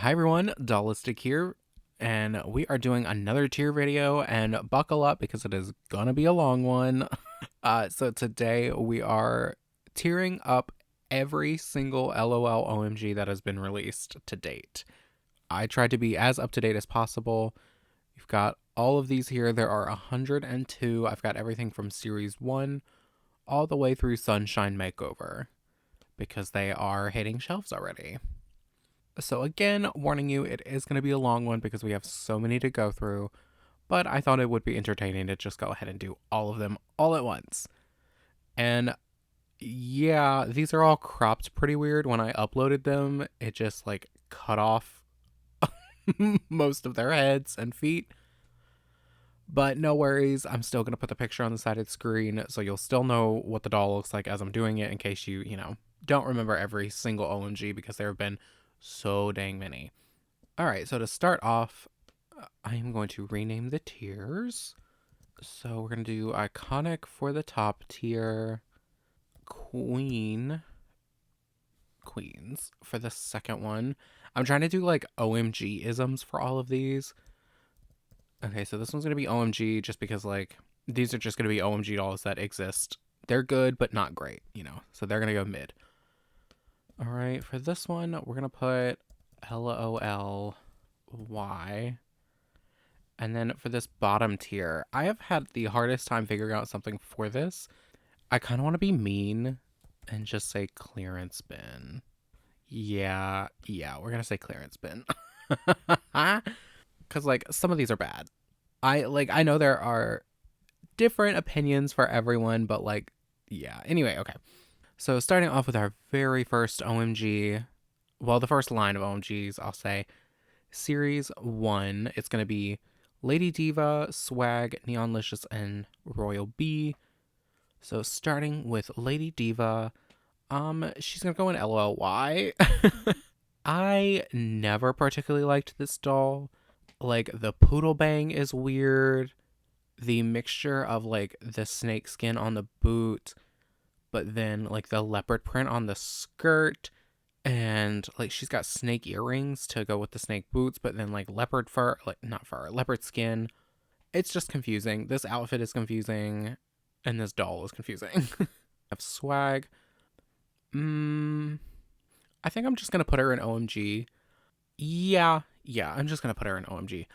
Hi everyone, Dollistic here, and we are doing another tier video, and buckle up because it is gonna be a long one. So today we are tiering up every single LOL OMG that has been released to date. I tried to be as up to date as possible. You've got all of these here. There are 102. I've got everything from Series 1 all the way through Sunshine Makeover because they are hitting shelves already. So again, warning you, it is going to be a long one because we have so many to go through, but I thought it would be entertaining to just go ahead and do all of them all at once. And yeah, these are all cropped pretty weird. When I uploaded them, it just like cut off most of their heads and feet. But no worries, I'm still going to put the picture on the side of the screen so you'll still know what the doll looks like as I'm doing it in case you don't remember every single OMG because there have been so dang many. All right, so to start off, I am going to rename the tiers. So we're going to do iconic for the top tier, queens for the second one. I'm trying to do like OMG isms for all of these. Okay, so this one's going to be OMG just because like these are just going to be OMG dolls that exist. They're good, but not great. So they're going to go mid. All right, for this one, we're going to put LOLY. And then for this bottom tier, I have had the hardest time figuring out something for this. I kind of want to be mean and just say clearance bin. Yeah, we're going to say clearance bin. Cuz like some of these are bad. I know there are different opinions for everyone, but like yeah. Anyway, okay. So starting off with our very first OMG, well, the first line of OMGs, I'll say Series 1, it's going to be Lady Diva, Swag, Neonlicious, and Royal B. So starting with Lady Diva, she's going to go in LOLY. I never particularly liked this doll. Like, the poodle bang is weird. The mixture of, like, the snake skin on the boot, but then, like, the leopard print on the skirt. And like she's got snake earrings to go with the snake boots, but then like leopard fur, like not fur, leopard skin. It's just confusing. This outfit is confusing, and this doll is confusing. I have swag. I think I'm just gonna put her in OMG. Yeah, I'm just gonna put her in OMG.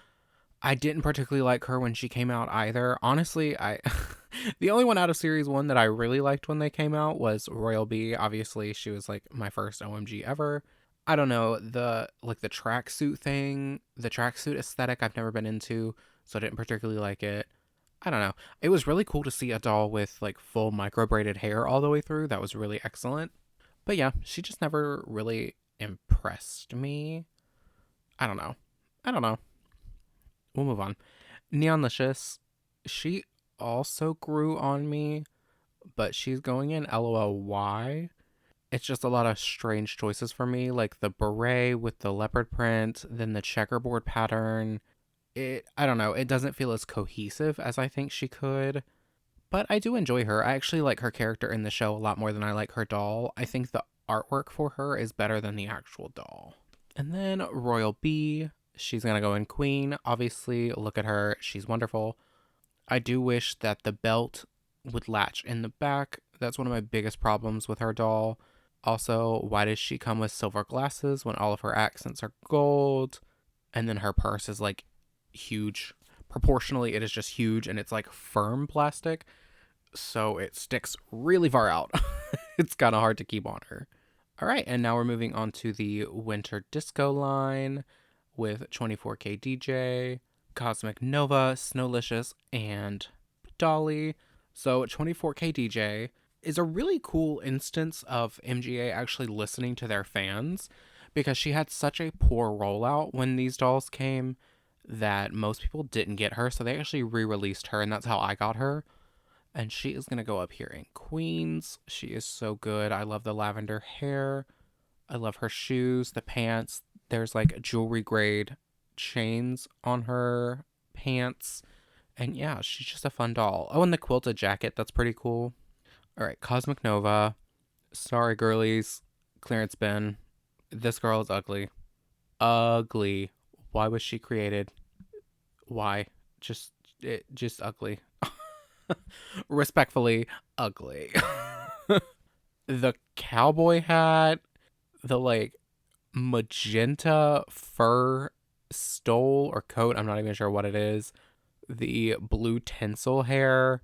I didn't particularly like her when she came out either. Honestly, I the only one out of series 1 that I really liked when they came out was Royal B. Obviously, she was like my first OMG ever. I don't know, the tracksuit thing, the tracksuit aesthetic I've never been into, so I didn't particularly like it. I don't know. It was really cool to see a doll with like full micro braided hair all the way through. That was really excellent. But yeah, she just never really impressed me. I don't know. We'll move on. Neonlicious, she also grew on me, but she's going in LOLY. It's just a lot of strange choices for me, like the beret with the leopard print, then the checkerboard pattern. I don't know, it doesn't feel as cohesive as I think she could. But I do enjoy her. I actually like her character in the show a lot more than I like her doll. I think the artwork for her is better than the actual doll. And then Royal B, she's gonna go in Queen. Obviously, look at her. She's wonderful. I do wish that the belt would latch in the back. That's one of my biggest problems with her doll. Also, why does she come with silver glasses when all of her accents are gold? And then her purse is like huge. Proportionally, it is just huge and it's like firm plastic. So it sticks really far out. It's kind of hard to keep on her. All right, and now we're moving on to the Winter Disco line with 24K DJ, Cosmic Nova, Snowlicious, and Dolly. So 24K DJ is a really cool instance of MGA actually listening to their fans because she had such a poor rollout when these dolls came that most people didn't get her. So they actually re-released her, and that's how I got her. And she is going to go up here in Queens. She is so good. I love the lavender hair. I love her shoes, the pants. There's like jewelry grade chains on her pants. And yeah, she's just a fun doll. Oh, and the quilted jacket. That's pretty cool. All right, Cosmic Nova. Sorry, girlies. Clearance bin. This girl is ugly. ugly. Why was she created? Why? Just just ugly. Respectfully ugly. The cowboy hat, the like magenta fur stole or coat, I'm not even sure what it is. The blue tinsel hair,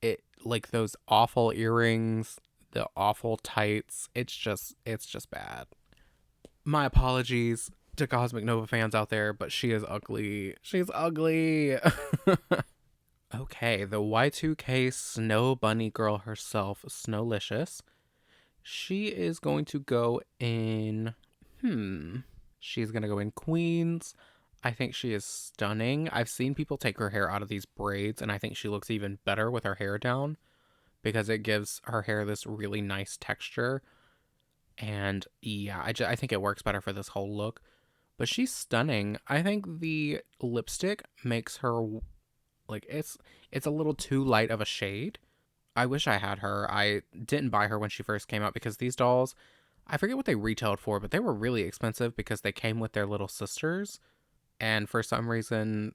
it like those awful earrings, the awful tights. It's just bad. My apologies to Cosmic Nova fans out there, but she is ugly. She's ugly. Okay, the Y2K Snow Bunny girl herself, Snowlicious. She is going to go in. She's going to go in Queens. I think she is stunning. I've seen people take her hair out of these braids, and I think she looks even better with her hair down because it gives her hair this really nice texture. And yeah, I think it works better for this whole look. But she's stunning. I think the lipstick makes her like it's a little too light of a shade. I wish I had her. I didn't buy her when she first came out because these dolls, I forget what they retailed for, but they were really expensive because they came with their little sisters. And for some reason,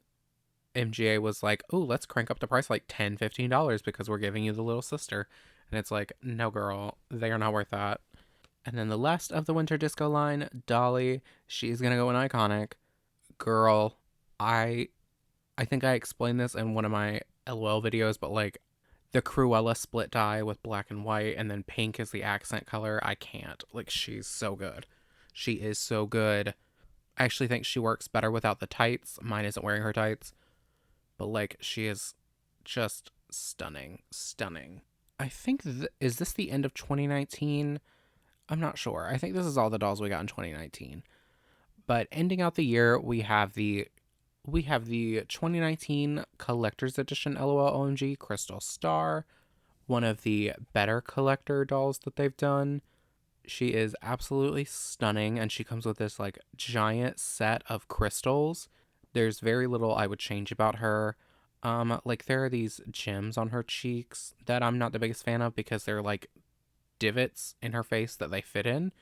MGA was like, "Oh, let's crank up the price like $10, $15 because we're giving you the little sister." And it's like, "No, girl, they are not worth that." And then the last of the Winter Disco line, Dolly, she's going to go in iconic. Girl, I I think I explained this in one of my LOL videos, but like the Cruella split dye with black and white and then pink is the accent color. I can't. Like, she's so good. She is so good. I actually think she works better without the tights. Mine isn't wearing her tights, but like, she is just stunning. Stunning. I think, is this the end of 2019? I'm not sure. I think this is all the dolls we got in 2019. But ending out the year, we have the 2019 collector's edition LOL OMG Crystal Star, one of the better collector dolls that they've done. She is absolutely stunning, and she comes with this like giant set of crystals. There's very little I would change about her. Like there are these gems on her cheeks that I'm not the biggest fan of because they're like divots in her face that they fit in.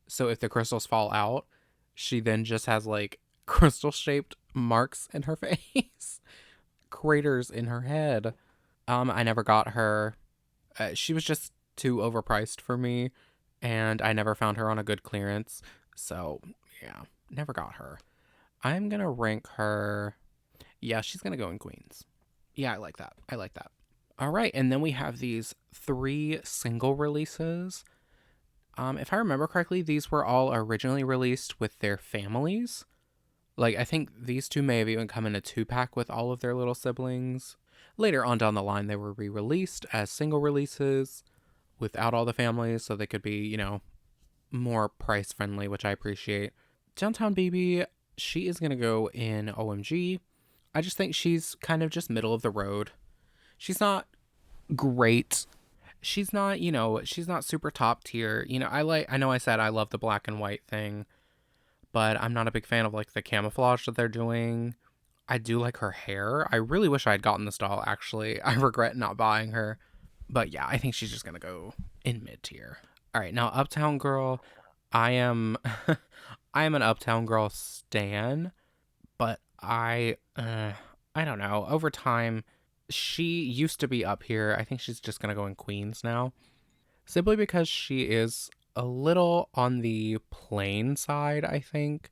So if the crystals fall out, she then just has like crystal shaped marks in her face, craters in her head. I never got her. She was just too overpriced for me, and I never found her on a good clearance. So yeah, never got her. I'm gonna rank her. Yeah, she's gonna go in Queens. Yeah, I like that. I like that. All right, and then we have these three single releases. If I remember correctly, these were all originally released with their families. Like, I think these two may have even come in a 2-pack with all of their little siblings. Later on down the line, they were re released as single releases without all the families, so they could be, more price friendly, which I appreciate. Downtown Baby, she is going to go in OMG. I just think she's kind of just middle of the road. She's not great. She's not super top tier. I know I said I love the black and white thing, but I'm not a big fan of like the camouflage that they're doing. I do like her hair. I really wish I had gotten this doll actually. I regret not buying her. But yeah, I think she's just going to go in mid tier. All right, now Uptown Girl, I am I am an Uptown Girl stan, but I don't know. Over time, she used to be up here. I think she's just going to go in Queens now. Simply because she is a little on the plain side, I think.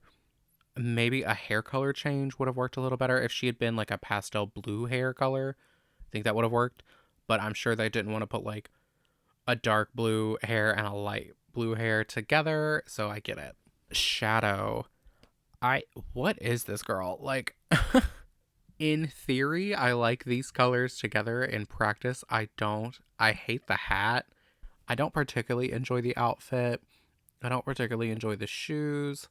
Maybe a hair color change would have worked a little better. If she had been like a pastel blue hair color, I think that would have worked. But I'm sure they didn't want to put like a dark blue hair and a light blue hair together, so I get it. Shadow. What is this girl? Like in theory, I like these colors together. In practice, I don't. I hate the hat. I don't particularly enjoy the outfit. I don't particularly enjoy the shoes.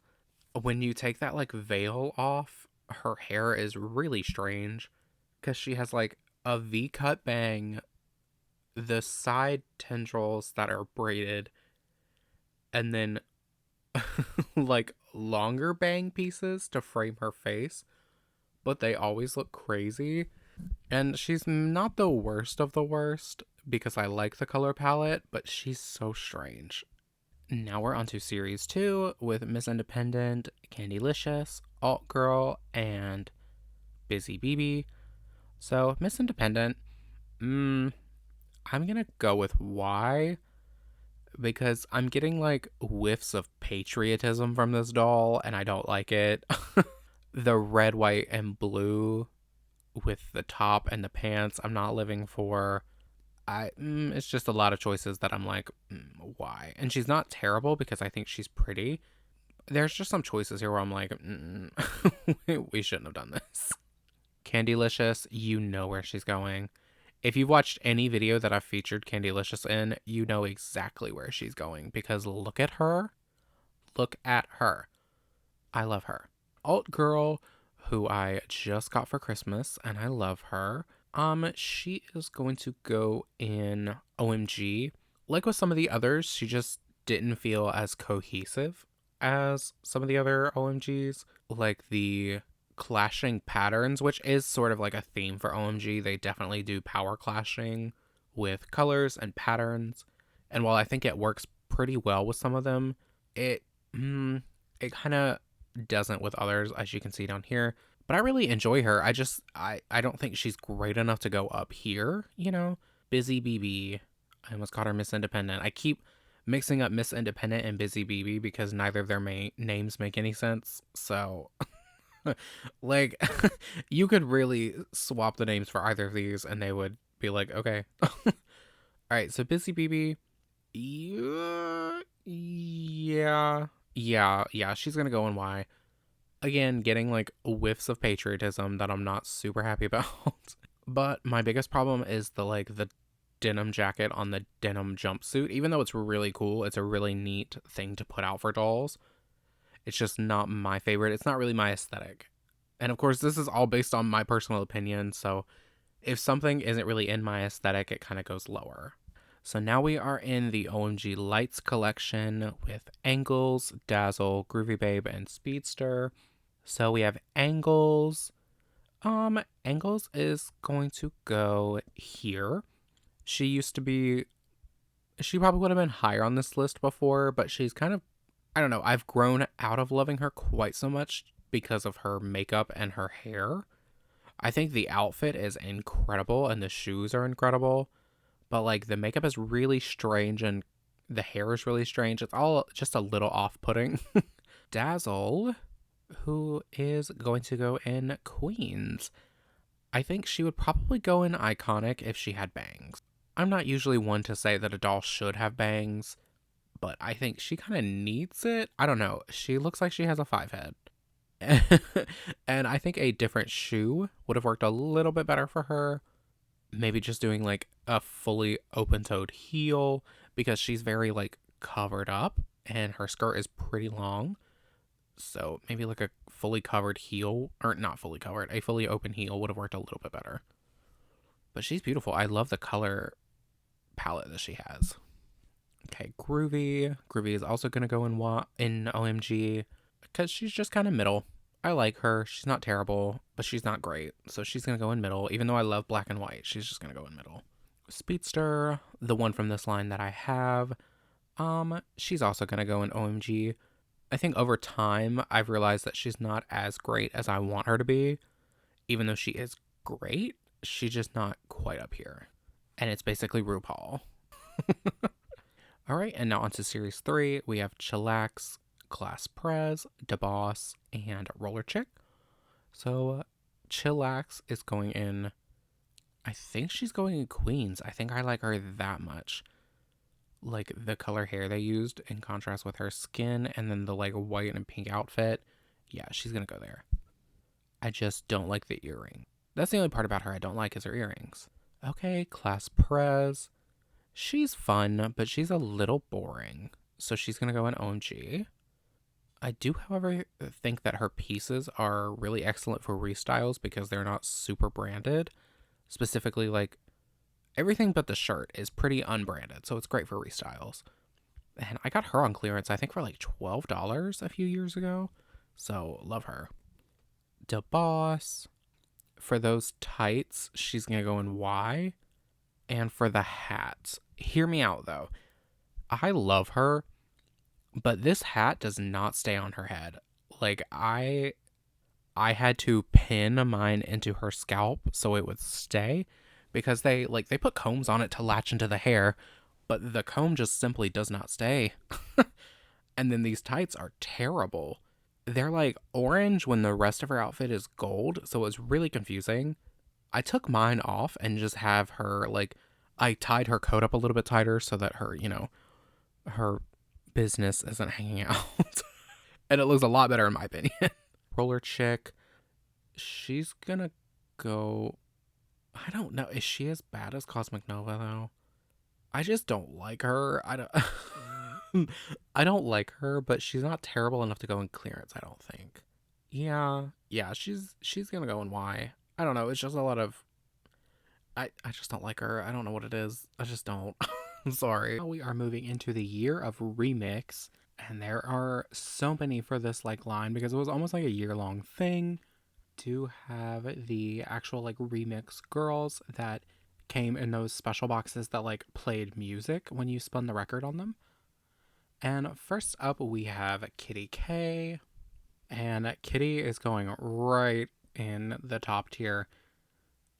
When you take that like veil off, her hair is really strange because she has like a V cut bang, the side tendrils that are braided, and then like longer bang pieces to frame her face, but they always look crazy. And she's not the worst of the worst because I like the color palette, but she's so strange. Now we're on to series 2 with Miss Independent, Candylicious, Alt Girl, and Busy BB. So, Miss Independent, I'm gonna go with Y because I'm getting like whiffs of patriotism from this doll and I don't like it. The red, white, and blue with the top and the pants, I'm not living for. It's just a lot of choices that I'm like, why? And she's not terrible because I think she's pretty. There's just some choices here where I'm like, we shouldn't have done this. Candylicious, you know where she's going. If you've watched any video that I've featured Candylicious in, you know exactly where she's going because look at her. Look at her. I love her. Alt Girl, who I just got for Christmas, and I love her. She is going to go in OMG. Like with some of the others, she just didn't feel as cohesive as some of the other OMGs. Like the clashing patterns, which is sort of like a theme for OMG. They definitely do power clashing with colors and patterns. And while I think it works pretty well with some of them, it kind of doesn't with others, as you can see down here. But I really enjoy her. I don't think she's great enough to go up here, you know? Busy BB. I almost called her Miss Independent. I keep mixing up Miss Independent and Busy BB because neither of their names make any sense. So, like, you could really swap the names for either of these and they would be like, okay. All right, so Busy BB. Yeah, she's gonna go in Y. Again, getting like whiffs of patriotism that I'm not super happy about. But my biggest problem is the denim jacket on the denim jumpsuit. Even though it's really cool, it's a really neat thing to put out for dolls. It's just not my favorite. It's not really my aesthetic. And of course, this is all based on my personal opinion, so if something isn't really in my aesthetic, it kind of goes lower. So now we are in the OMG Lights collection with Angles, Dazzle, Groovy Babe, and Speedster. So we have Angles. Angles is going to go here. She probably would have been higher on this list before, but she's kind of, I don't know, I've grown out of loving her quite so much because of her makeup and her hair. I think the outfit is incredible and the shoes are incredible, but like the makeup is really strange and the hair is really strange. It's all just a little off-putting. Dazzle, who is going to go in Queens. I think she would probably go in Iconic if she had bangs. I'm not usually one to say that a doll should have bangs, but I think she kind of needs it. I don't know. She looks like she has a 5 head. And I think a different shoe would have worked a little bit better for her. Maybe just doing like a fully open-toed heel because she's very like covered up and her skirt is pretty long. So maybe like a fully covered heel, or not fully covered, a fully open heel would have worked a little bit better. But she's beautiful. I love the color palette that she has. Okay, Groovy. Groovy is also going to go in OMG because she's just kind of middle. I like her. She's not terrible, but she's not great. So she's going to go in middle. Even though I love black and white, she's just going to go in middle. Speedster, the one from this line that I have, she's also going to go in OMG. I think over time, I've realized that she's not as great as I want her to be. Even though she is great, she's just not quite up here. And it's basically RuPaul. All right, and now on to Series 3. We have Chillax, Class Prez, DeBoss, and Roller Chick. So Chillax is going in, I think she's going in Queens. I think I like her that much. Like the color hair they used in contrast with her skin and then the like white and pink outfit. Yeah, she's going to go there. I just don't like the earring. That's the only part about her I don't like is her earrings. Okay, Class Prez. She's fun, but she's a little boring. So she's going to go in OMG. I do, however, think that her pieces are really excellent for restyles because they're not super branded. Specifically, like, everything but the shirt is pretty unbranded, so it's great for restyles. And I got her on clearance, I think, for like $12 a few years ago. So, love her. DeBoss. For those tights, she's going to go in Y. And for the hats, hear me out, though. I love her, But this hat does not stay on her head. Like I had to pin mine into her scalp so it would stay because they put combs on it to latch into the hair, but the comb just simply does not stay. And then these tights are terrible. They're like orange when the rest of her outfit is gold, so it's really confusing. I took mine off and just have her like I tied her coat up a little bit tighter so that her business isn't hanging out. And it looks a lot better in my opinion. Roller chick, she's gonna go. I don't know. Is she as bad as Cosmic Nova though? I just don't like her. I don't. I don't like her, but she's not terrible enough to go in clearance. I don't think. Yeah. She's gonna go in Y. I don't know. It's just a lot of. I just don't like her. I don't know what it is. I just don't. I'm sorry. Now we are moving into the year of remix, and there are so many for this like line because it was almost like a year-long thing to have the actual like remix girls that came in those special boxes that like played music when you spun the record on them. And first up we have Kitty K, and Kitty is going right in the top tier.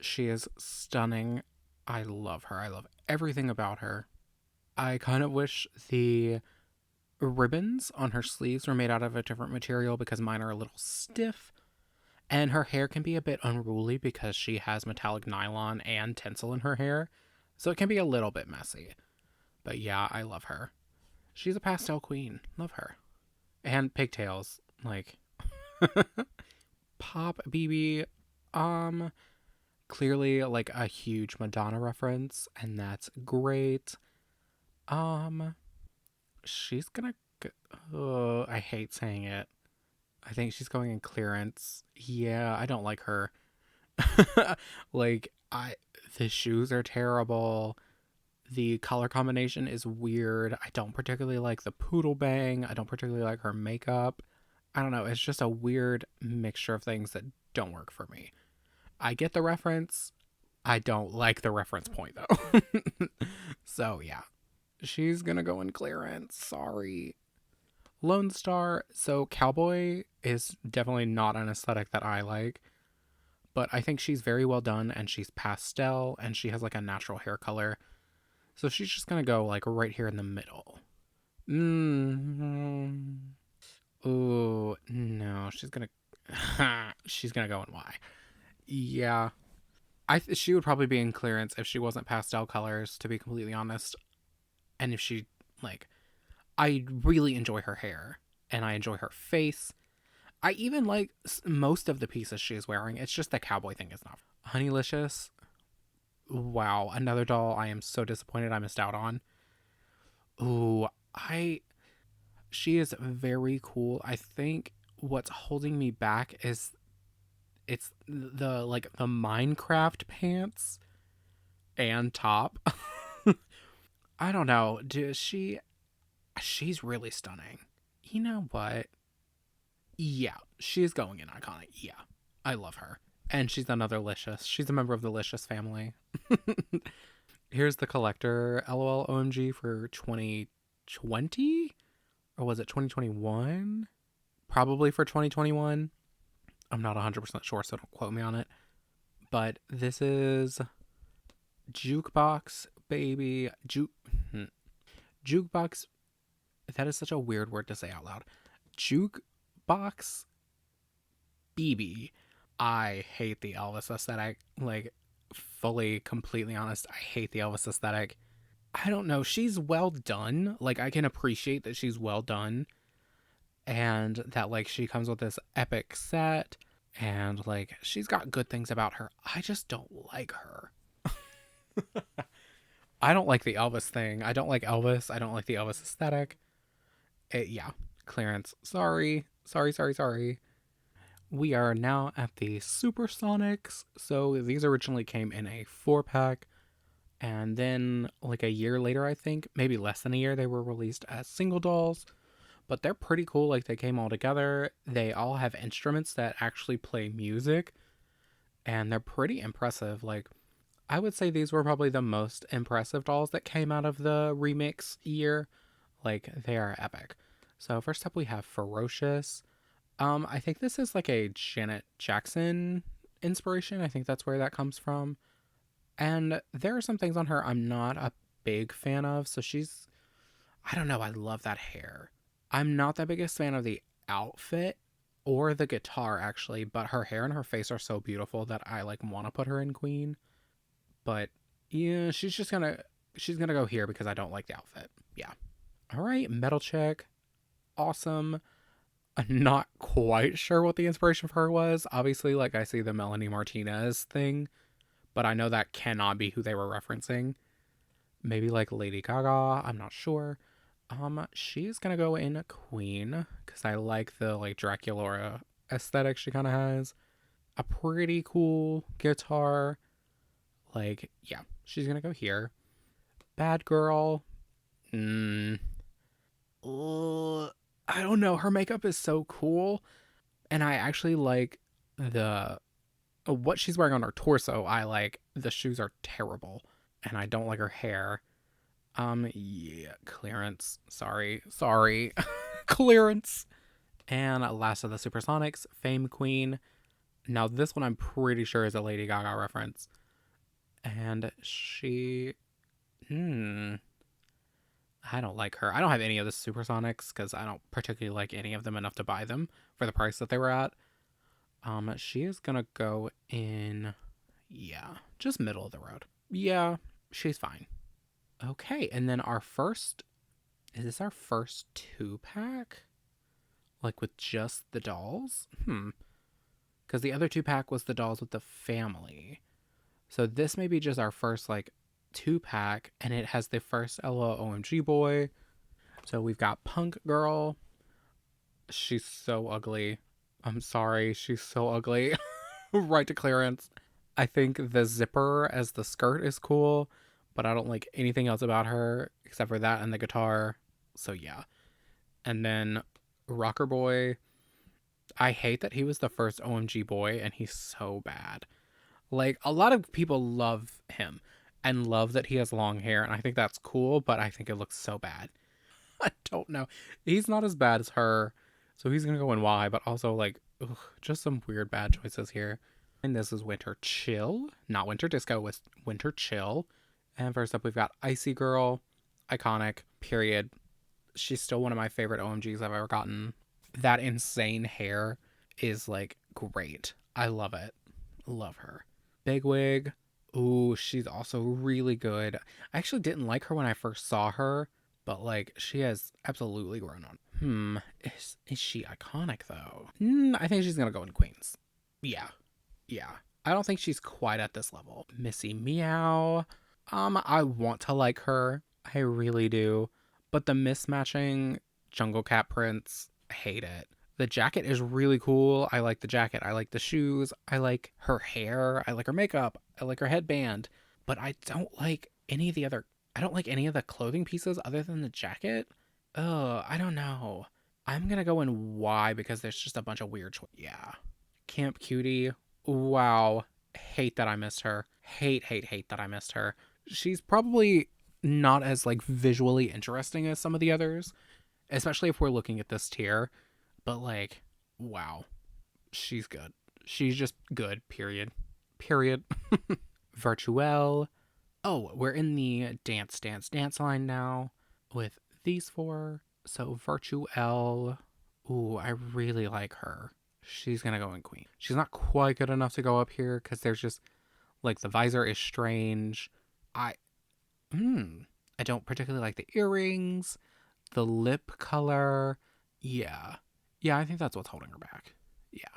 She is stunning. I love her. I love everything about her. I kind of wish the ribbons on her sleeves were made out of a different material because mine are a little stiff. And her hair can be a bit unruly because she has metallic nylon and tinsel in her hair. So it can be a little bit messy. But yeah, I love her. She's a pastel queen. Love her. And pigtails. Like, Pop BB. Clearly like a huge Madonna reference. And that's great. Um, she's gonna. Oh, I hate saying it. I think she's going in clearance. Yeah, I don't like her. like I the shoes are terrible. The color combination is weird. I don't particularly like the poodle bang. I don't particularly like her makeup. I don't know. It's just a weird mixture of things that don't work for me. I get the reference. I don't like the reference point though. So yeah, she's gonna go in clearance. Sorry. Lone Star. So cowboy is definitely not an aesthetic that I like, but I think she's very well done and she's pastel and she has like a natural hair color. So she's just gonna go like right here in the middle. Mm-hmm. Oh no, she's gonna go in Y. Yeah, she would probably be in clearance if she wasn't pastel colors. To be completely honest, and if she like, I really enjoy her hair and I enjoy her face. I even like most of the pieces she's wearing. It's just the cowboy thing is not. Honeylicious. Wow, another doll I am so disappointed I missed out on. Ooh, I she is very cool. I think what's holding me back is it's the like the Minecraft pants and top. I don't know. She's really stunning. You know what? Yeah, she's going in iconic. Yeah, I love her. And she's another Licious. She's a member of the Licious family. Here's the collector LOL OMG for 2020? Or was it 2021? Probably for 2021. I'm not 100% sure, so don't quote me on it. But this is Jukebox Baby. Jukebox. That is such a weird word to say out loud. Jukebox BB. I hate the Elvis aesthetic. Like, fully, completely honest, I hate the Elvis aesthetic. I don't know. She's well done. Like, I can appreciate that she's well done. And that, like, she comes with this epic set. And, like, she's got good things about her. I just don't like her. I don't like the Elvis thing. I don't like Elvis. I don't like the Elvis aesthetic. Yeah, clearance. Sorry. Sorry. We are now at the Supersonics. So these originally came in a 4-pack. And then, like a year later, I think, maybe less than a year, they were released as single dolls. But they're pretty cool. Like, they came all together. They all have instruments that actually play music. And they're pretty impressive. Like, I would say these were probably the most impressive dolls that came out of the remix year. Like, they are epic. So first up we have Ferocious. I think this is like a Janet Jackson inspiration. I think that's where that comes from. And there are some things on her I'm not a big fan of. So I don't know, I love that hair. I'm not the biggest fan of the outfit or the guitar actually, but her hair and her face are so beautiful that I like want to put her in Queen. But yeah, she's gonna go here because I don't like the outfit. Yeah. All right, Metal Chick. Awesome. I'm not quite sure what the inspiration for her was. Obviously, like I see the Melanie Martinez thing, but I know that cannot be who they were referencing. Maybe like Lady Gaga. I'm not sure. She's gonna go in Queen because I like the like Dracula aesthetic she kind of has. A pretty cool guitar. Like, yeah, she's gonna go here. Bad Girl. Mm, I don't know. Her makeup is so cool, and I actually like the what she's wearing on her torso. I like the shoes are terrible, and I don't like her hair. Yeah, clearance. Sorry, clearance. And last of the Supersonics, Fame Queen. Now this one I'm pretty sure is a Lady Gaga reference, and hmm, I don't like her. I don't have any of the Supersonics because I don't particularly like any of them enough to buy them for the price that they were at. She is gonna go in, yeah, just middle of the road. Yeah, she's fine. Okay, and then is this our first 2-pack? Like with just the dolls? Because the other 2-pack was the dolls with the family. So this may be just our first like 2-pack, and it has the first Ella OMG boy. So we've got Punk Girl. She's so ugly. I'm sorry, she's so ugly. Right to clearance. I think the zipper as the skirt is cool, but I don't like anything else about her except for that and the guitar. So yeah. And then Rocker Boy. I hate that he was the first OMG boy and he's so bad. Like a lot of people love him and love that he has long hair, and I think that's cool, but I think it looks so bad. I don't know. He's not as bad as her, so he's gonna go in Y, but also like just some weird bad choices here. And this is Winter Chill, not Winter Disco, with Winter Chill. And first up, we've got Icy Girl, iconic, period. She's still one of my favorite OMGs I've ever gotten. That insane hair is like great. I love it. Love her. Bigwig. Ooh, she's also really good. I actually didn't like her when I first saw her, but like she has absolutely grown on. Is she iconic though? I think she's gonna go in Queens. Yeah, yeah. I don't think she's quite at this level. Missy Meow. I want to like her. I really do. But the mismatching jungle cat prints, I hate it. The jacket is really cool. I like the jacket. I like the shoes. I like her hair. I like her makeup. I like her headband. But I don't like any of the clothing pieces other than the jacket. I don't know. I'm gonna go in Y because there's just a bunch of weird choices. Yeah. Camp Cutie. Wow. Hate that I missed her. Hate that I missed her. She's probably not as like visually interesting as some of the others, especially if we're looking at this tier. But like, wow, she's good. She's just good. Period. Period. Virtuelle. Oh, we're in the dance line now with these four. So Virtuelle. Ooh, I really like her. She's gonna go in Queen. She's not quite good enough to go up here because there's just like the visor is strange. I I don't particularly like the earrings, the lip color. Yeah. Yeah, I think that's what's holding her back. Yeah.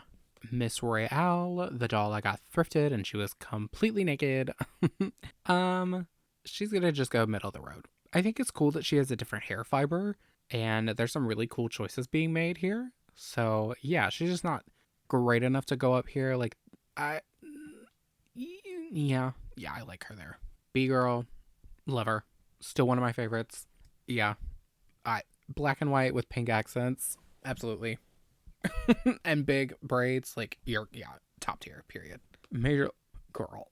Miss Royale, the doll I got thrifted and she was completely naked. um, she's gonna just go middle of the road. I think it's cool that she has a different hair fiber and there's some really cool choices being made here. So yeah, she's just not great enough to go up here. Like I yeah. Yeah, I like her there. B girl, love her. Still one of my favorites. Yeah. I black and white with pink accents. Absolutely. And big braids, like you're yeah, top tier, period. Major girl.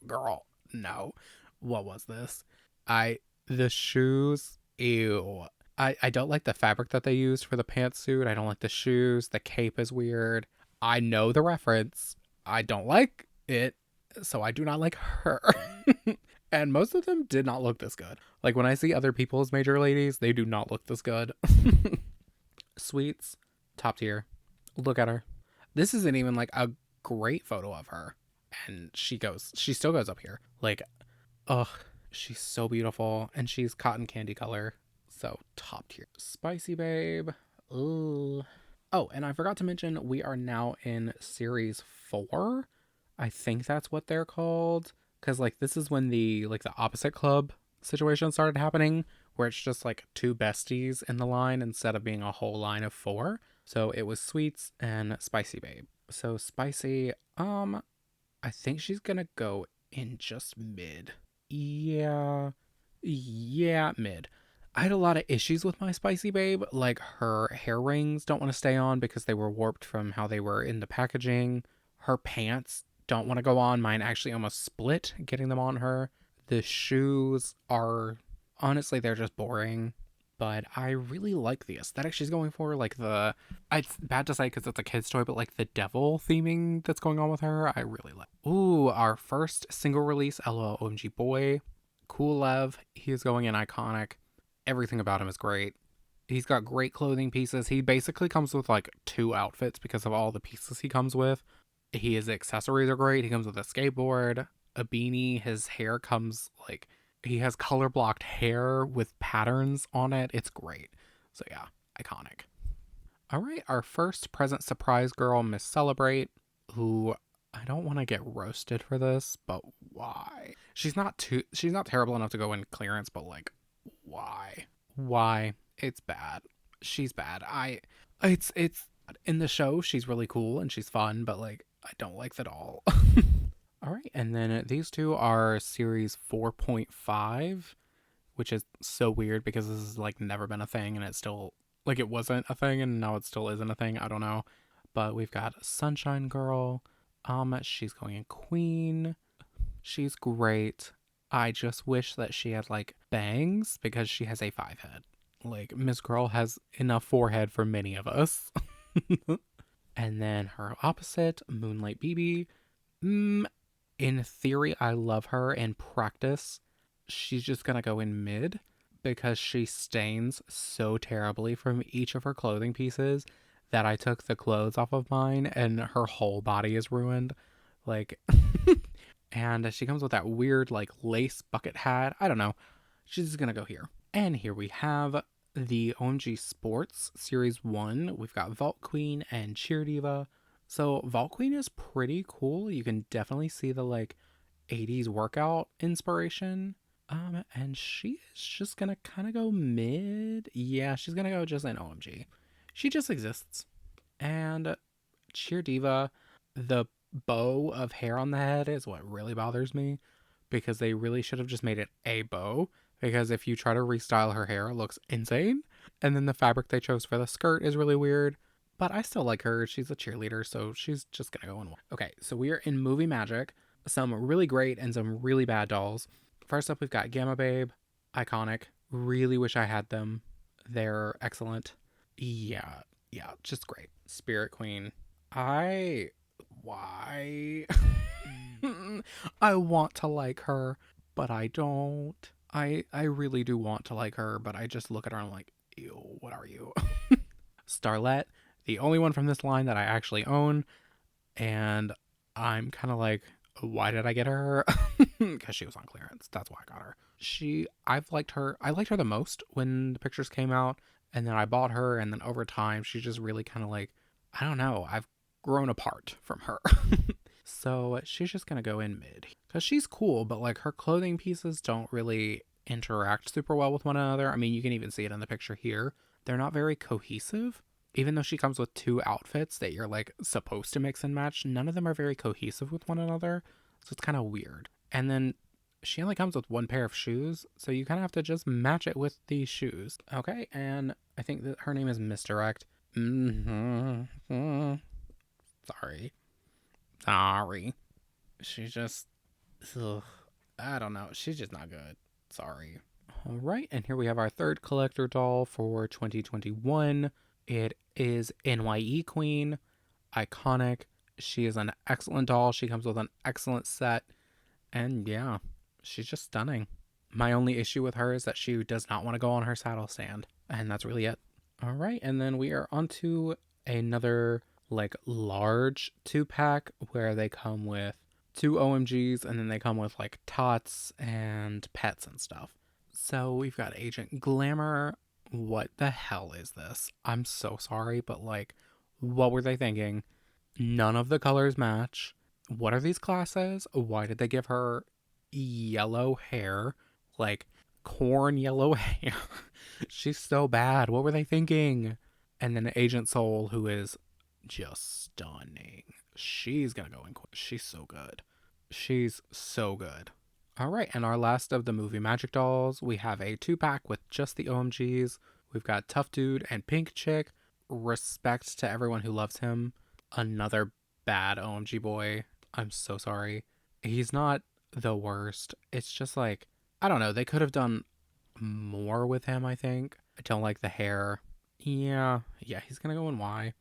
Girl. No. What was this? The shoes, ew. I don't like the fabric that they used for the pantsuit. I don't like the shoes. The cape is weird. I know the reference. I don't like it, so I do not like her. And most of them did not look this good. Like when I see other people's major ladies, they do not look this good. Sweets, top tier. Look at her. This isn't even like a great photo of her. And she still goes up here. Like, ugh, she's so beautiful. And she's cotton candy color. So top tier. Spicy babe. Ooh. Oh, and I forgot to mention we are now in series 4. I think that's what they're called. Cause like this is when the opposite club situation started happening, where it's just like 2 besties in the line instead of being a whole line of 4. So it was Sweets and Spicy Babe. So Spicy, I think she's gonna go in just mid. Yeah. Yeah, mid. I had a lot of issues with my Spicy Babe. Like her hair rings don't want to stay on because they were warped from how they were in the packaging. Her pants don't want to go on. Mine actually almost split getting them on her. The shoes are, honestly, they're just boring. But I really like the aesthetic she's going for. Like it's bad to say because it's a kid's toy, but like the devil theming that's going on with her, I really like. Ooh, our first single release, LOL OMG Boy. Cool Lev. He is going in iconic. Everything about him is great. He's got great clothing pieces. He basically comes with like 2 outfits because of all the pieces he comes with. His accessories are great. He comes with a skateboard, a beanie. His hair comes like he has color blocked hair with patterns on it. It's great. So yeah, iconic. All right, our first present surprise girl, Miss Celebrate, who I don't want to get roasted for this, but why? She's not terrible enough to go in clearance, but like why? Why? It's bad. She's bad. It's in the show she's really cool and she's fun, but like I don't like that all. All right, and then these two are series 4.5, which is so weird because this has like never been a thing and it's still like it wasn't a thing and now it still isn't a thing. I don't know. But we've got Sunshine Girl. She's going in Queen. She's great. I just wish that she had like bangs because she has a 5 head. Like Miss Girl has enough forehead for many of us. And then her opposite, Moonlight BB. In theory, I love her. In practice, she's just gonna go in mid because she stains so terribly from each of her clothing pieces that I took the clothes off of mine and her whole body is ruined. Like, and she comes with that weird, like, lace bucket hat. I don't know. She's just gonna go here. And here we have the OMG Sports Series 1. We've got Vault Queen and Cheer Diva. So Vault Queen is pretty cool. You can definitely see the like 80s workout inspiration. And she is just gonna kind of go mid. Yeah, she's gonna go just in OMG. She just exists. And Cheer Diva, the bow of hair on the head is what really bothers me because they really should have just made it a bow. Because if you try to restyle her hair, it looks insane. And then the fabric they chose for the skirt is really weird. But I still like her. She's a cheerleader, so she's just gonna go in one. Okay, so we are in Movie Magic. Some really great and some really bad dolls. First up, we've got Gamma Babe. Iconic. Really wish I had them. They're excellent. Yeah, just great. Spirit Queen. Why? I want to like her, but I don't. I really do want to like her, but I just look at her and I'm like, ew, what are you? Starlet, the only one from this line that I actually own, and I'm kind of like, why did I get her? Because she was on clearance. That's why I got her. I've liked her. I liked her the most when the pictures came out, and then I bought her, and then over time, she's just really kind of like, I don't know. I've grown apart from her. So she's just gonna go in mid because she's cool, but like her clothing pieces don't really interact super well with one another. I mean, you can even see it in the picture here. They're not very cohesive. Even though she comes with 2 outfits that you're like supposed to mix and match, none of them are very cohesive with one another. So it's kind of weird. And then she only comes with 1 pair of shoes, so you kind of have to just match it with these shoes. Okay, and I think that her name is Misdirect. Sorry. She just, ugh, I don't know. She's just not good. Sorry. All right, and here we have our third collector doll for 2021. It is NYE Queen, iconic. She is an excellent doll. She comes with an excellent set, and yeah, she's just stunning. My only issue with her is that she does not want to go on her saddle stand, and that's really it. All right, and then we are on to another like large 2-pack where they come with 2 OMGs and then they come with like tots and pets and stuff. So we've got Agent Glamour. What the hell is this? I'm so sorry, but like, what were they thinking? None of the colors match. What are these classes? Why did they give her yellow hair? Like, corn yellow hair. She's so bad. What were they thinking? And then Agent Soul, who is just stunning. She's gonna go in quick. She's so good. She's so good. All right, and our last of the movie Magic Dolls, we have a 2-pack with just the OMGs. We've got Tough Dude and Pink Chick. Respect to everyone who loves him. Another bad OMG boy. I'm so sorry. He's not the worst. It's just like, I don't know. They could have done more with him, I think. I don't like the hair. Yeah, he's gonna go in Y.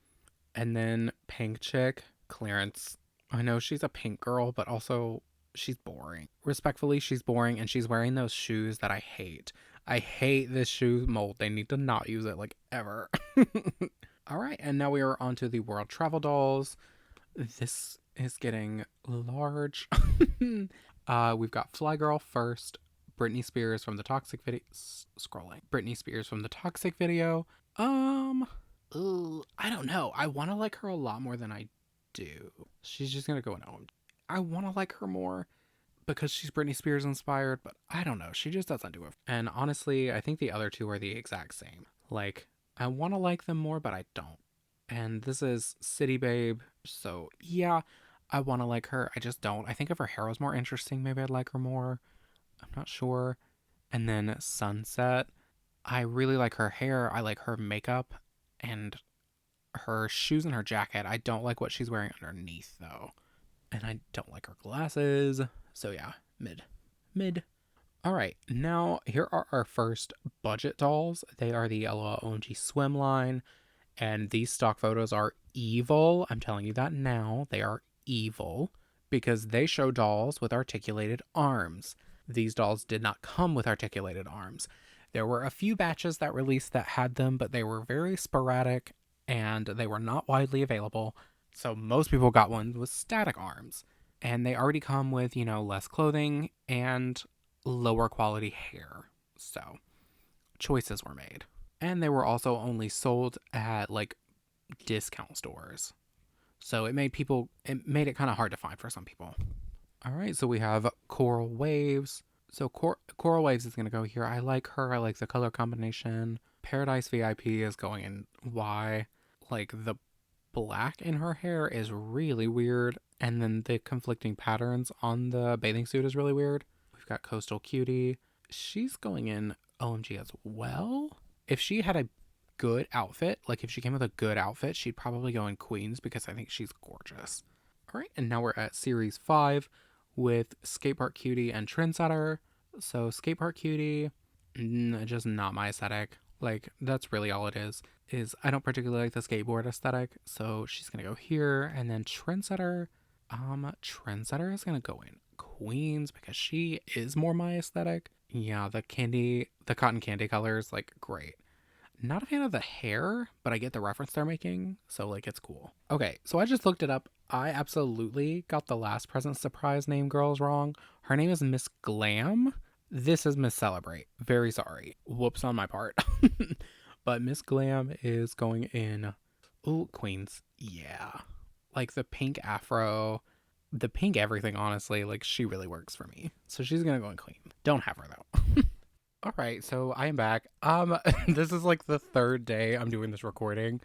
And then Pink Chick, Clearance. I know she's a pink girl, but also she's boring. Respectfully, she's boring, and she's wearing those shoes that I hate. I hate this shoe mold. They need to not use it, like, ever. All right, and now we are on to the World Travel Dolls. This is getting large. We've got Fly Girl first. Britney Spears from the Toxic video. Scrolling. Britney Spears from the Toxic video. I don't know. I want to like her a lot more than I do. She's just gonna go in OMG. I want to like her more because she's Britney Spears inspired, but I don't know. She just doesn't do it. And honestly, I think the other two are the exact same. Like, I want to like them more, but I don't. And this is City Babe. So yeah, I want to like her. I just don't. I think if her hair was more interesting, maybe I'd like her more. I'm not sure. And then Sunset. I really like her hair. I like her makeup and her shoes and her jacket. I don't like what she's wearing underneath though. And I don't like her glasses. So yeah, mid. Mid. All right, now here are our first budget dolls. They are the LOL OMG Swim line. And these stock photos are evil. I'm telling you that now. They are evil because they show dolls with articulated arms. These dolls did not come with articulated arms. There were a few batches that released that had them, but they were very sporadic and they were not widely available. So most people got ones with static arms. And they already come with, less clothing and lower quality hair. So choices were made. And they were also only sold at like discount stores. So it made it kind of hard to find for some people. All right, so we have Coral Waves. So Coral Waves is going to go here. I like her. I like the color combination. Paradise VIP is going in Y. Like the black in her hair is really weird. And then the conflicting patterns on the bathing suit is really weird. We've got Coastal Cutie. She's going in OMG as well. If she had a good outfit, like if she came with a good outfit, she'd probably go in Queens because I think she's gorgeous. All right, and now we're at Series 5 with Skate Park Cutie and Trendsetter. So Skate Park Cutie, just not my aesthetic. Like, that's really all it is I don't particularly like the skateboard aesthetic. So she's going to go here. And then Trendsetter, Trendsetter is going to go in Queens because she is more my aesthetic. Yeah, the cotton candy colors, like, great. Not a fan of the hair, but I get the reference they're making, so, like, it's cool. Okay, so I just looked it up. I absolutely got the last present surprise name girls wrong. Her name is Miss Glam. This is Miss Celebrate. Very sorry. Whoops on my part. But Miss Glam is going in... Ooh, Queens. Yeah. Like, the pink afro... The pink everything, honestly, like, she really works for me. So she's gonna go in Queen. Don't have her, though. All right, so I am back. This is like the third day I'm doing this recording.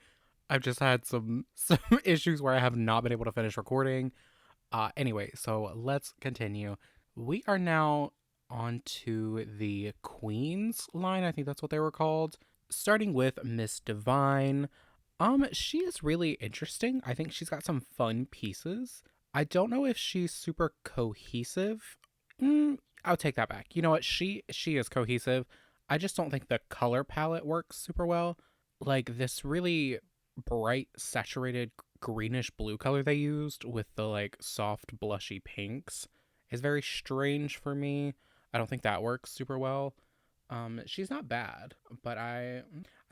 I've just had some issues where I have not been able to finish recording. Anyway, so let's continue. We are now on to the Queens line. I think that's what they were called. Starting with Miss Divine. She is really interesting. I think she's got some fun pieces. I don't know if she's super cohesive. I'll take that back. You know what? She is cohesive. I just don't think the color palette works super well. Like this really bright, saturated greenish blue color they used with the like soft, blushy pinks is very strange for me. I don't think that works super well. She's not bad, but I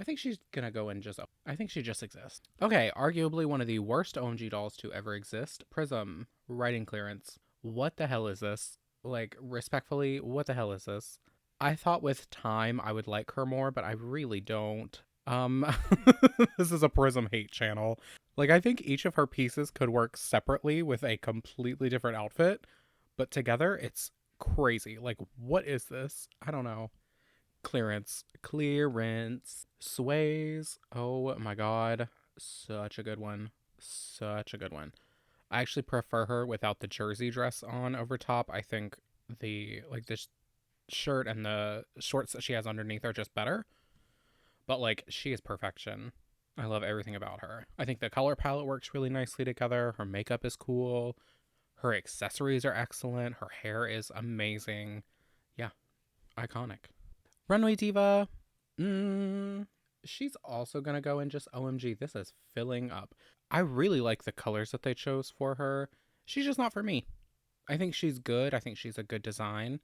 think she's gonna go in just. I think she just exists. Okay, arguably one of the worst OMG dolls to ever exist. Prism writing clearance. What the hell is this? Like respectfully, what the hell is this? I thought with time I would like her more, but I really don't. Um, this is a Prism hate channel. Like I think each of her pieces could work separately with a completely different outfit, but together it's crazy. Like what is this? I don't know. Clearance, sways. Oh my god, such a good one, such a good one. I actually prefer her without the jersey dress on over top. I think the like this shirt and the shorts that she has underneath are just better. But like she is perfection. I love everything about her. I think the color palette works really nicely together. Her makeup is cool. Her accessories are excellent. Her hair is amazing. Yeah, iconic. Runway Diva. Mm, she's also gonna go in just OMG. This is filling up. I really like the colors that they chose for her. She's just not for me. I think she's good. I think she's a good design.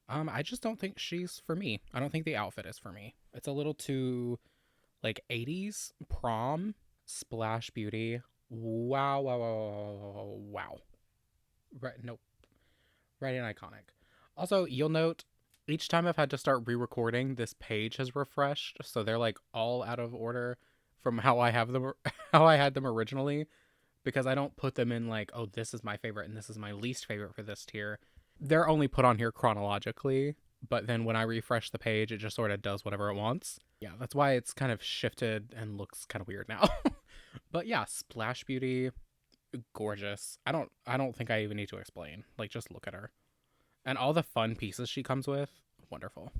I just don't think she's for me. I don't think the outfit is for me. It's a little too like 80s prom splash beauty. Wow, wow, wow, wow, wow. Right, nope. Right in iconic. Also, you'll note each time I've had to start re-recording, this page has refreshed, so they're like all out of order from how I have them, how I had them originally, because I don't put them in like, oh, this is my favorite and this is my least favorite for this tier. They're only put on here chronologically, but then when I refresh the page, it just sort of does whatever it wants. Yeah, that's why it's kind of shifted and looks kind of weird now. But yeah, Splash Beauty, gorgeous. I don't think I even need to explain. Like just look at her. And all the fun pieces she comes with, wonderful.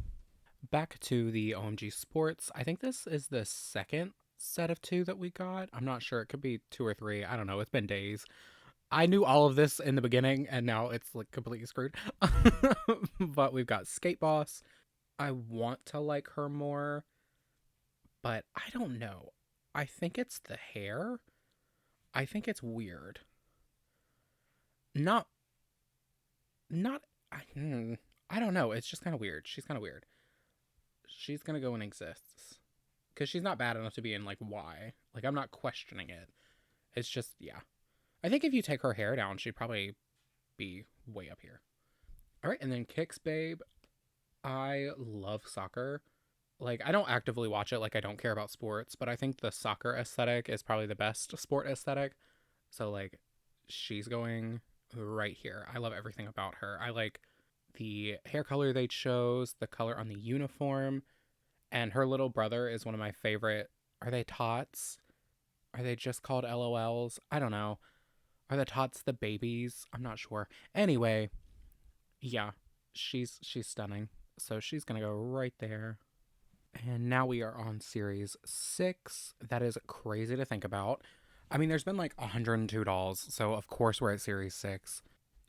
Back to the OMG Sports. I think this is the second set of two that we got. I'm not sure. It could be two or three. I don't know. It's been days. I knew all of this in the beginning, and now it's like completely screwed. But we've got Skate Boss. I want to like her more, but I don't know. I think it's the hair. I think it's weird. Not, not. I don't know. It's just kind of weird. She's kind of weird. She's gonna go and exists because she's not bad enough to be in like why. Like I'm not questioning it. It's just yeah. I think if you take her hair down, she'd probably be way up here. All right, and then Kicks Babe. I love soccer. Like I don't actively watch it. Like I don't care about sports, but I think the soccer aesthetic is probably the best sport aesthetic. So like she's going right here. I love everything about her. I like the hair color they chose, the color on the uniform, and her little brother is one of my favorite. Are they tots? Are they just called LOLs? I don't know. Are the tots the babies? I'm not sure. Anyway, yeah, she's stunning. So she's gonna go right there. And now we are on series 6. That is crazy to think about. I mean, there's been like 102 dolls, so of course we're at series 6.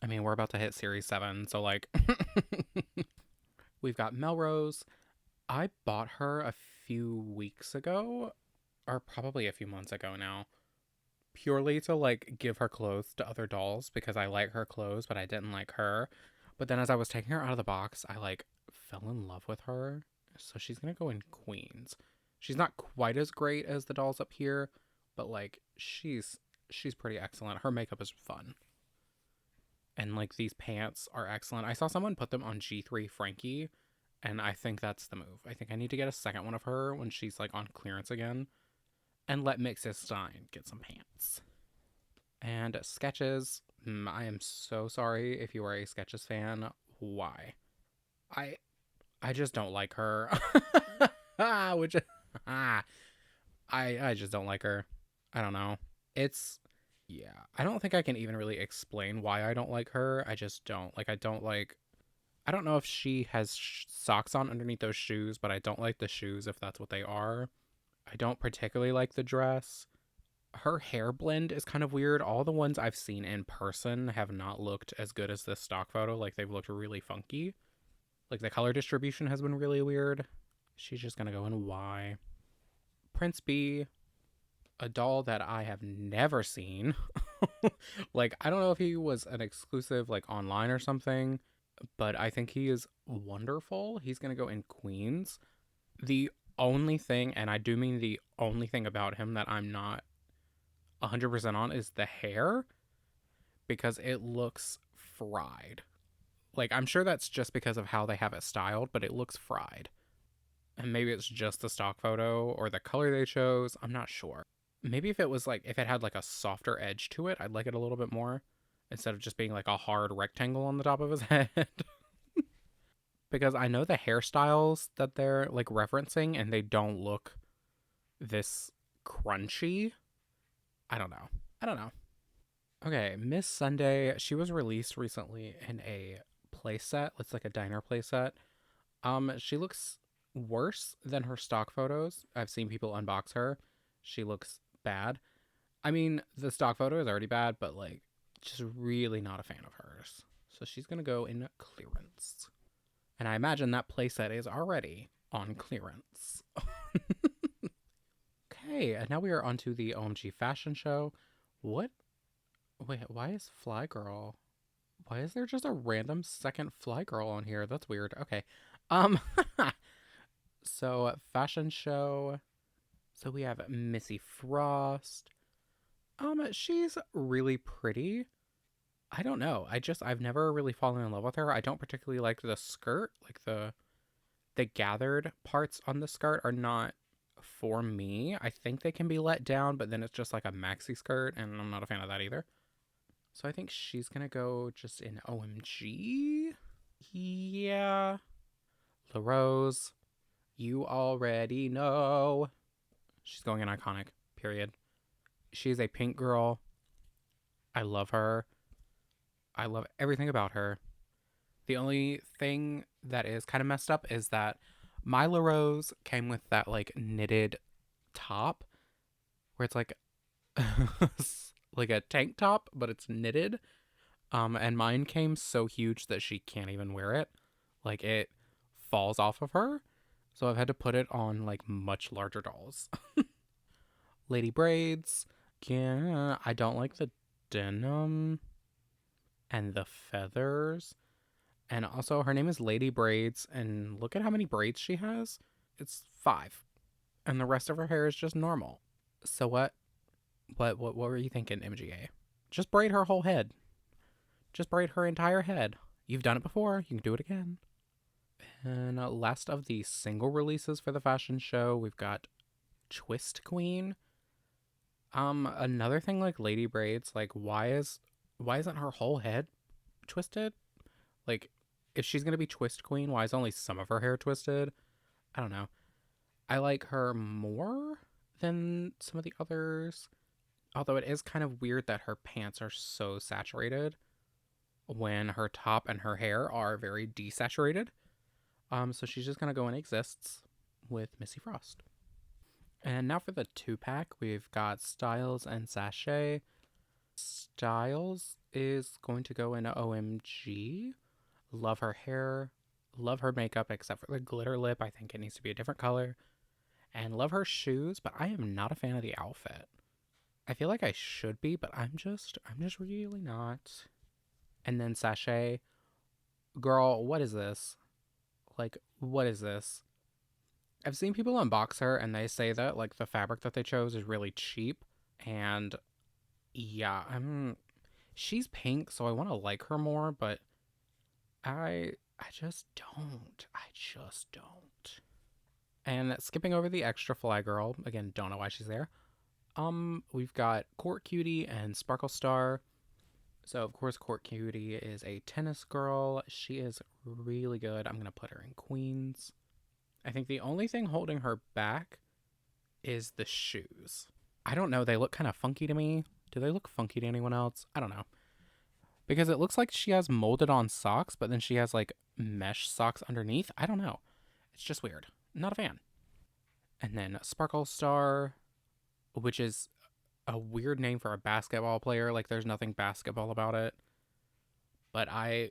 I mean, we're about to hit series 7, so like we've got Melrose. I bought her a few weeks ago, or probably a few months ago now, purely to like give her clothes to other dolls because I like her clothes, but I didn't like her. But then as I was taking her out of the box, I like fell in love with her. So she's gonna go in Queens. She's not quite as great as the dolls up here, but like she's pretty excellent. Her makeup is fun. And like these pants are excellent. I saw someone put them on G3 Frankie, and I think that's the move. I think I need to get a second one of her when she's like on clearance again, and let Mixes Stein get some pants. And Sketches. I am so sorry if you are a Sketches fan. Why? I I just don't like her. Which I just don't like her. I don't know. It's yeah. I don't think I can even really explain why I don't like her. I just don't. Like I don't know if she has socks on underneath those shoes, but I don't like the shoes if that's what they are. I don't particularly like the dress. Her hair blend is kind of weird. All the ones I've seen in person have not looked as good as this stock photo. Like they've looked really funky. Like the color distribution has been really weird. She's just gonna go in Y. Prince B, a doll that I have never seen. Like, I don't know if he was an exclusive, like, online or something, but I think he is wonderful. He's gonna go in Queens. The only thing, and I do mean the only thing about him that I'm not 100% on, is the hair, because it looks fried. Like, I'm sure that's just because of how they have it styled, but it looks fried. And maybe it's just the stock photo or the color they chose. I'm not sure. Maybe if it was like, if it had like a softer edge to it, I'd like it a little bit more instead of just being like a hard rectangle on the top of his head. Because I know the hairstyles that they're like referencing and they don't look this crunchy. I don't know. I don't know. Okay, Miss Sunday, she was released recently in a playset. It's like a diner playset. She looks worse than her stock photos. I've seen people unbox her. She looks bad. I mean, the stock photo is already bad, but like, just really not a fan of hers. So she's gonna go in clearance. And I imagine that playset is already on clearance. Okay, and now we are onto the OMG fashion show. What? Wait, why is Fly Girl? Why is there just a random second Fly Girl on here? That's weird. Okay. Um, so fashion show. So we have Missy Frost. She's really pretty. I don't know. I've never really fallen in love with her. I don't particularly like the skirt. Like the gathered parts on the skirt are not for me. I think they can be let down, but then it's just like a maxi skirt, and I'm not a fan of that either. So I think she's gonna go just in OMG. Yeah. La Rose, you already know. She's going in iconic, period. She's a pink girl. I love her. I love everything about her. The only thing that is kind of messed up is that my La Rose came with that like knitted top where it's like like a tank top, but it's knitted. And mine came so huge that she can't even wear it. Like it falls off of her. So I've had to put it on like much larger dolls. Lady braids. Yeah, I don't like the denim and the feathers. And also her name is Lady Braids, and look at how many braids she has. It's 5. And the rest of her hair is just normal. So what were you thinking, MGA? Just braid her whole head. Just braid her entire head. You've done it before. You can do it again. And last of the single releases for the fashion show, we've got Twist Queen. Another thing like Lady Braids, like why isn't her whole head twisted? Like, if she's gonna be Twist Queen, why is only some of her hair twisted? I don't know. I like her more than some of the others. Although it is kind of weird that her pants are so saturated when her top and her hair are very desaturated. So she's just gonna go in Exists with Missy Frost. And now for the 2-pack, we've got Styles and Sachet. Styles is going to go in OMG. Love her hair. Love her makeup, except for the glitter lip. I think it needs to be a different color. And love her shoes, but I am not a fan of the outfit. I feel like I should be, but I'm just really not. And then Sachet, girl, what is this? Like, what is this? I've seen people unbox her and they say that like the fabric that they chose is really cheap. And yeah, she's pink, so I want to like her more, but I just don't. I just don't. And skipping over the extra Fly Girl, again, don't know why she's there. We've got Court Cutie and Sparkle Star. So of course Court Cutie is a tennis girl. She is really good. I'm gonna put her in Queens. I think the only thing holding her back is the shoes. I don't know, they look kind of funky to me. Do they look funky to anyone else? I don't know. Because it looks like she has molded on socks, but then she has like mesh socks underneath. I don't know. It's just weird. Not a fan. And then Sparkle Star, which is a weird name for a basketball player. Like there's nothing basketball about it. But I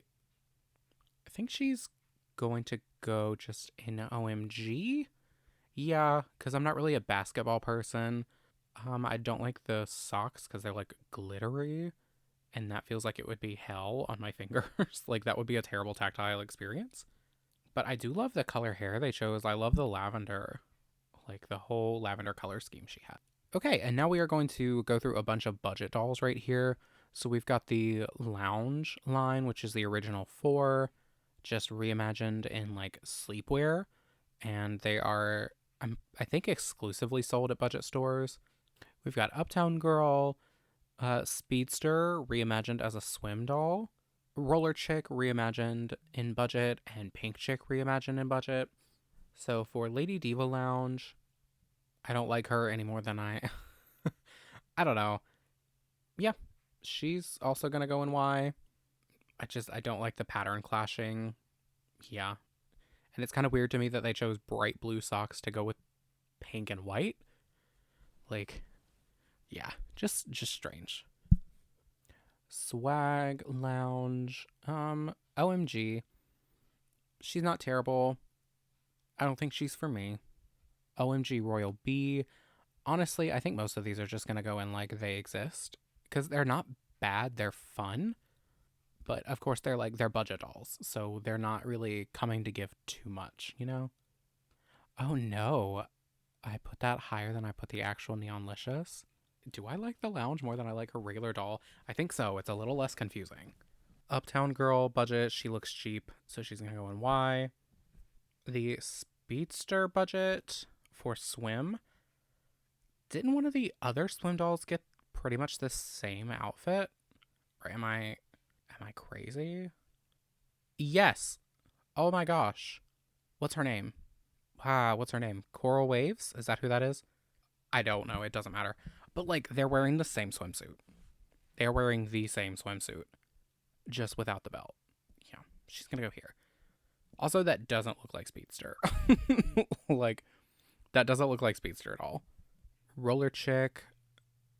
think she's going to go just in OMG. Yeah, because I'm not really a basketball person. I don't like the socks because they're like glittery, and that feels like it would be hell on my fingers. Like that would be a terrible tactile experience. But I do love the color hair they chose. I love the lavender, like the whole lavender color scheme she had. Okay, and now we are going to go through a bunch of budget dolls right here. So we've got the lounge line, which is the original four, just reimagined in like sleepwear, and they are, I think, exclusively sold at budget stores. We've got Uptown Girl, Speedster reimagined as a swim doll, Roller Chick reimagined in budget, and Pink Chick reimagined in budget. So for Lady Diva Lounge, I don't like her any more than I don't know. Yeah, she's also gonna go in Y. I don't like the pattern clashing. Yeah. And it's kind of weird to me that they chose bright blue socks to go with pink and white. Like, yeah, just strange. Swag Lounge. OMG. She's not terrible. I don't think she's for me. OMG Royal B. Honestly, I think most of these are just gonna go in like they exist. Because they're not bad, they're fun. But of course they're budget dolls, so they're not really coming to give too much, you know? Oh no. I put that higher than I put the actual Neonlicious. Do I like the lounge more than I like her regular doll? I think so. It's a little less confusing. Uptown Girl budget, she looks cheap, so she's gonna go in Y. The Speedster budget for swim. Didn't one of the other swim dolls get pretty much the same outfit? Or am I crazy? Yes. Oh my gosh. What's her name? What's her name? Coral Waves? Is that who that is? I don't know. It doesn't matter. But like they're wearing the same swimsuit. They're wearing the same swimsuit, just without the belt. Yeah, she's gonna go here. Also, that doesn't look like Speedster. Like that doesn't look like Speedster at all. Roller Chick,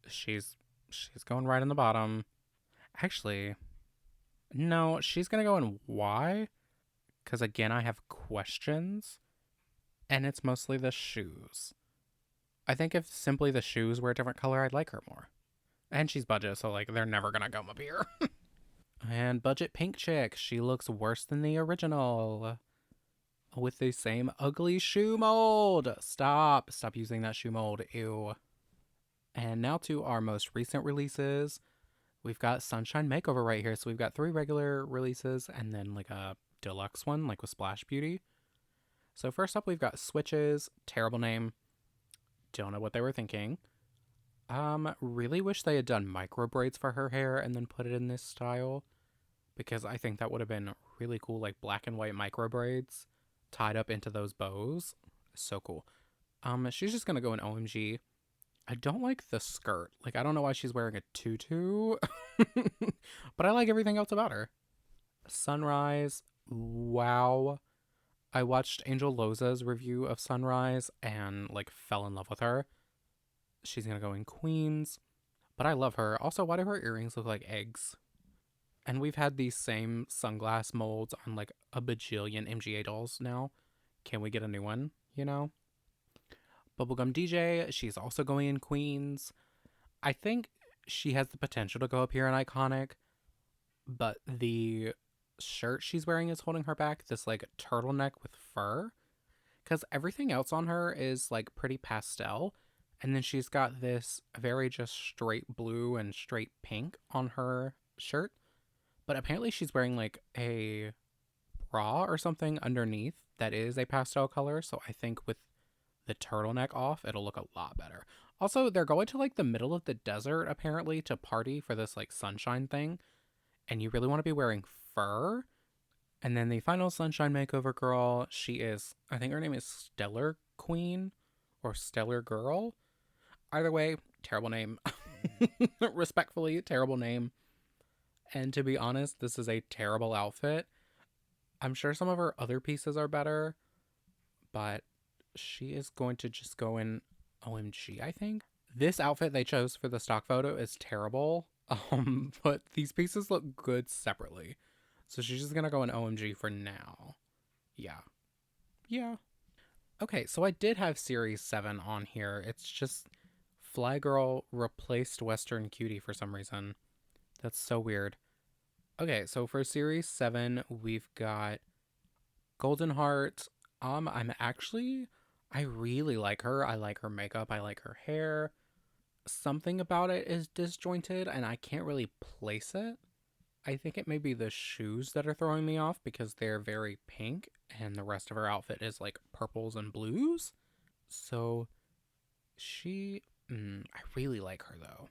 she's going right in the bottom. Actually, no, she's gonna go in Y. Because again, I have questions, and it's mostly the shoes. I think if simply the shoes were a different color, I'd like her more. And she's budget, so like they're never gonna come up here. And budget Pink Chick, she looks worse than the original. With the same ugly shoe mold. Stop using that shoe mold. Ew. And now to our most recent releases. We've got Sunshine Makeover right here. So we've got 3 regular releases and then like a deluxe one, like with Splash Beauty. So first up, we've got Switches. Terrible name. Don't know what they were thinking. Really wish they had done micro braids for her hair and then put it in this style, because I think that would have been really cool, like black and white micro braids tied up into those bows. So cool. She's just gonna go in OMG. I don't like the skirt. Like, I don't know why she's wearing a tutu, but I like everything else about her. Sunrise. Wow. I watched Angel Loza's review of Sunrise and like fell in love with her. She's gonna go in Queens, but I love her. Also, why do her earrings look like eggs? And we've had these same sunglass molds on like a bajillion MGA dolls now. Can we get a new one, you know? Bubblegum DJ, she's also going in Queens. I think she has the potential to go up here in Iconic, but the shirt she's wearing is holding her back. This like turtleneck with fur. Because everything else on her is like pretty pastel. And then she's got this very just straight blue and straight pink on her shirt. But apparently she's wearing like a bra or something underneath that is a pastel color. So I think with the turtleneck off, it'll look a lot better. Also, they're going to like the middle of the desert apparently to party for this like sunshine thing. And you really want to be wearing fur. And then the final Sunshine Makeover girl, she is, I think her name is Stellar Queen or Stellar Girl. Either way, terrible name. Respectfully, terrible name. And to be honest, this is a terrible outfit. I'm sure some of her other pieces are better, but she is going to just go in OMG, I think. This outfit they chose for the stock photo is terrible, but these pieces look good separately. So she's just going to go in OMG for now. Yeah. Yeah. Okay, so I did have Series 7 on here. It's just Fly Girl replaced Western Cutie for some reason. That's so weird. Okay, so for Series 7, we've got Golden Heart. I'm actually I really like her. I like her makeup. I like her hair. Something about it is disjointed and I can't really place it. I think it may be the shoes that are throwing me off because they're very pink and the rest of her outfit is like purples and blues. So she I really like her though.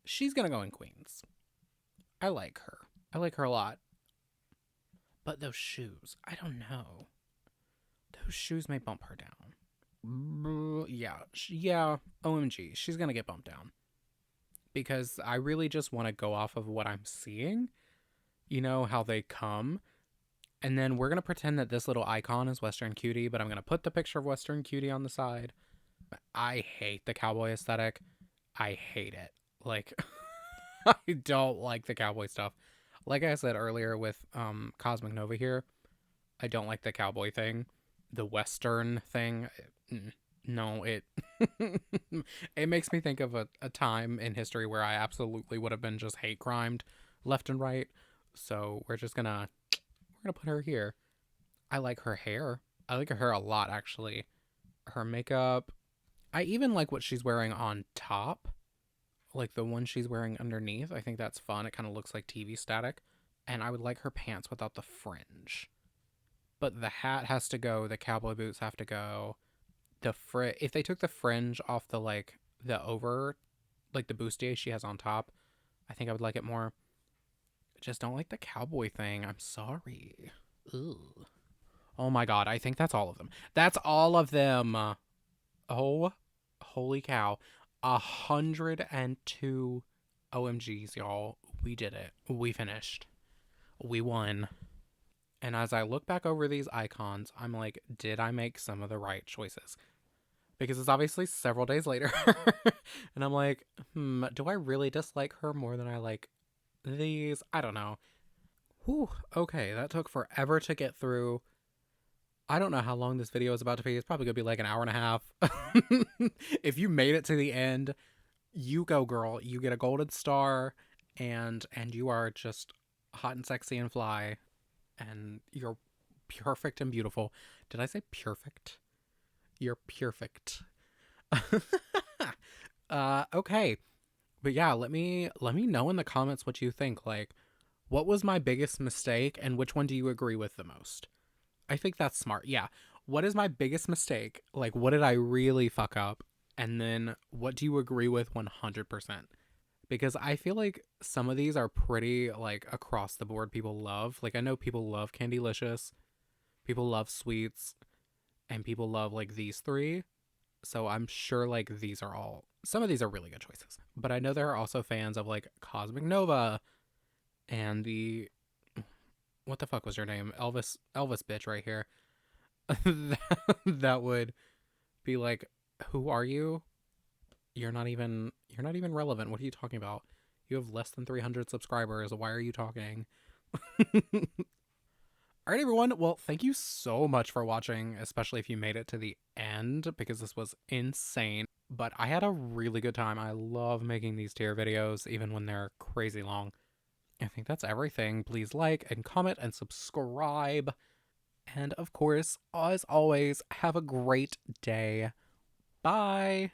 She's going to go in Queens. I like her. I like her a lot. But those shoes, I don't know. Those shoes may bump her down. Yeah, yeah, OMG, she's gonna get bumped down because I really just want to go off of what I'm seeing, you know, how they come. And then we're gonna pretend that this little icon is Western Cutie, but I'm gonna put the picture of Western Cutie on the side. I hate the cowboy aesthetic. I hate it. Like, I don't like the cowboy stuff. Like I said earlier with Cosmic Nova here, I don't like the cowboy thing, the Western thing. No, it it makes me think of a time in history where I absolutely would have been just hate crimed left and right. So we're gonna put her here. I like her hair. I like her hair a lot actually. Her makeup. I even like what she's wearing on top, like the one she's wearing underneath. I think that's fun. It kind of looks like TV static. And I would like her pants without the fringe. But the hat has to go. The cowboy boots have to go. If they took the fringe off the like the over like the bustier she has on top, I think I would like it more. I just don't like the cowboy thing. I'm sorry. Ugh. Oh my god, I think that's all of them. That's all of them. Oh, holy cow. 102 OMGs, y'all. We did it. We finished. We won. And as I look back over these icons, I'm like, did I make some of the right choices? Because it's obviously several days later. And I'm like, do I really dislike her more than I like these? I don't know. Whew, okay, that took forever to get through. I don't know how long this video is about to be. It's probably gonna be like an hour and a half. If you made it to the end, you go, girl. You get a golden star, and you are just hot and sexy and fly, and you're perfect and beautiful. Did I say perfect? You're perfect. Okay. But yeah, let me know in the comments what you think. Like, what was my biggest mistake and which one do you agree with the most? I think that's smart. Yeah. What is my biggest mistake? Like, what did I really fuck up? And then what do you agree with 100%? Because I feel like some of these are pretty like across the board people love. Like I know people love Candylicious, people love sweets, and people love like these three. So I'm sure like these are all some of these are really good choices. But I know there are also fans of like Cosmic Nova and the what the fuck was her name? Elvis bitch right here. That would be like, who are you? You're not even relevant. What are you talking about? You have less than 300 subscribers. Why are you talking? All right, everyone. Well, thank you so much for watching, especially if you made it to the end, because this was insane. But I had a really good time. I love making these tier videos, even when they're crazy long. I think that's everything. Please like and comment and subscribe. And of course, as always, have a great day. Bye.